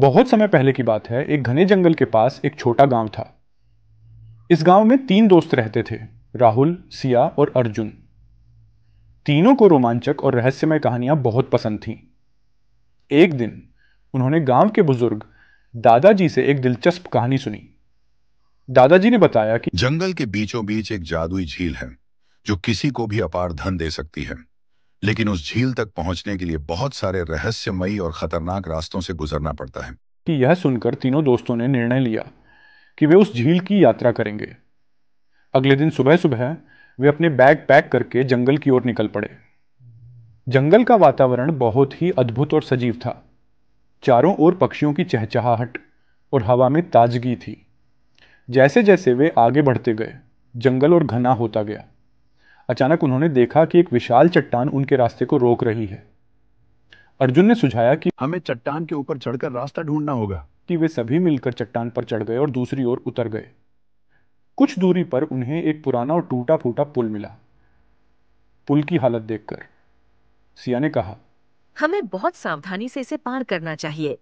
बहुत समय पहले की बात है। एक घने जंगल के पास एक छोटा गांव था। इस गांव में 3 दोस्त रहते थे, राहुल, सिया और अर्जुन। तीनों को रोमांचक और रहस्यमय कहानियां बहुत पसंद थीं। एक दिन उन्होंने गांव के बुजुर्ग दादाजी से एक दिलचस्प कहानी सुनी। दादाजी ने बताया कि जंगल के बीचों बीच एक जादुई झील है जो किसी को भी अपार धन दे सकती है। लेकिन उस झील तक पहुंचने के लिए बहुत सारे रहस्यमयी और खतरनाक रास्तों से गुजरना पड़ता है। यह सुनकर तीनों दोस्तों ने निर्णय लिया कि वे उस झील की यात्रा करेंगे। अगले दिन सुबह सुबह वे अपने बैग पैक करके जंगल की ओर निकल पड़े। जंगल का वातावरण बहुत ही अद्भुत और सजीव था। चारों ओर पक्षियों की चहचहाहट और हवा में ताजगी थी। जैसे जैसे वे आगे बढ़ते गए, जंगल और घना होता गया। अचानक उन्होंने देखा कि एक विशाल चट्टान उनके रास्ते को रोक रही है। अर्जुन ने सुझाया कि हमें चट्टान के ऊपर चढ़कर रास्ता ढूंढना होगा। वे सभी मिलकर चट्टान पर चढ़ गए और दूसरी ओर उतर गए। कुछ दूरी पर उन्हें एक पुराना और टूटा फूटा पुल मिला। पुल की हालत देखकर सिया ने कहा, हमें बहुत सावधानी से इसे पार करना चाहिए।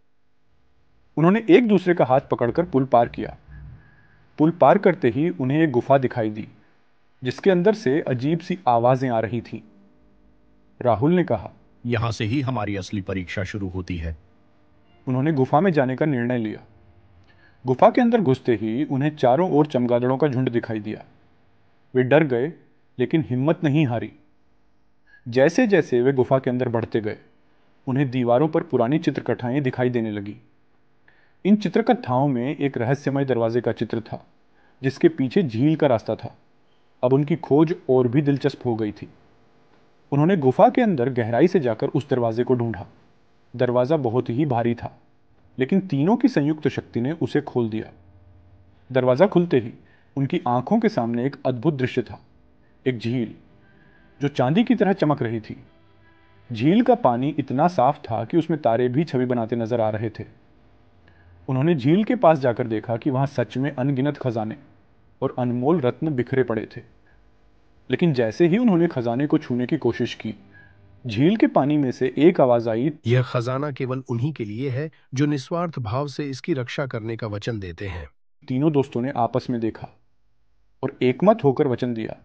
उन्होंने एक दूसरे का हाथ पकड़कर पुल पार किया। पुल पार करते ही उन्हें एक गुफा दिखाई दी, जिसके अंदर से अजीब सी आवाजें आ रही थीं। राहुल ने कहा, यहाँ से ही हमारी असली परीक्षा शुरू होती है। उन्होंने गुफा में जाने का निर्णय लिया। गुफा के अंदर घुसते ही उन्हें चारों ओर चमगादड़ों का झुंड दिखाई दिया। वे डर गए, लेकिन हिम्मत नहीं हारी। जैसे जैसे वे गुफा के अंदर बढ़ते गए, उन्हें दीवारों पर पुरानी चित्रकथाएं दिखाई देने लगी। इन चित्रकथाओं में एक रहस्यमय दरवाजे का चित्र था, जिसके पीछे झील का रास्ता था। अब उनकी खोज और भी दिलचस्प हो गई थी। उन्होंने गुफा के अंदर गहराई से जाकर उस दरवाजे को ढूंढा। दरवाजा बहुत ही भारी था, लेकिन तीनों की संयुक्त शक्ति ने उसे खोल दिया। दरवाजा खुलते ही उनकी आंखों के सामने एक अद्भुत दृश्य था। एक झील जो चांदी की तरह चमक रही थी। झील का पानी इतना साफ था कि उसमें तारे भी छवि बनाते नजर आ रहे थे। उन्होंने झील के पास जाकर देखा कि वहां सच में अनगिनत खजाने और अनमोल रत्न बिखरे पड़े थे। लेकिन जैसे ही उन्होंने खजाने को छूने की कोशिश की, झील के पानी में से एक आवाज आई। यह खजाना केवल उन्हीं के लिए है जो निस्वार्थ भाव से इसकी रक्षा करने का वचन देते हैं। तीनों दोस्तों ने आपस में देखा और एकमत होकर वचन दिया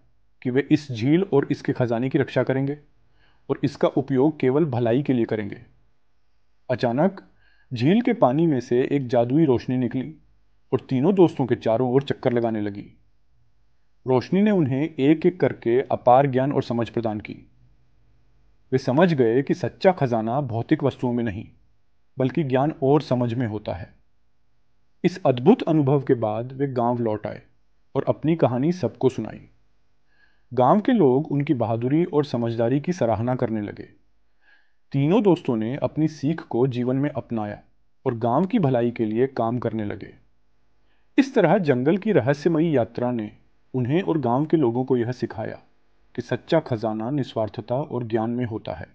कि वे इस झील और इसके खजाने की रक्षा करेंगे और इसका उपयोग केवल भलाई के लिए करेंगे। अचानक झील के पानी में से एक जादुई रोशनी निकली और तीनों दोस्तों के चारों ओर चक्कर लगाने लगी। रोशनी ने उन्हें एक एक करके अपार ज्ञान और समझ प्रदान की। वे समझ गए कि सच्चा खजाना भौतिक वस्तुओं में नहीं, बल्कि ज्ञान और समझ में होता है। इस अद्भुत अनुभव के बाद वे गांव लौट आए और अपनी कहानी सबको सुनाई। गांव के लोग उनकी बहादुरी और समझदारी की सराहना करने लगे। तीनों दोस्तों ने अपनी सीख को जीवन में अपनाया और गांव की भलाई के लिए काम करने लगे। इस तरह जंगल की रहस्यमयी यात्रा ने उन्हें और गांव के लोगों को यह सिखाया कि सच्चा खजाना निस्वार्थता और ज्ञान में होता है।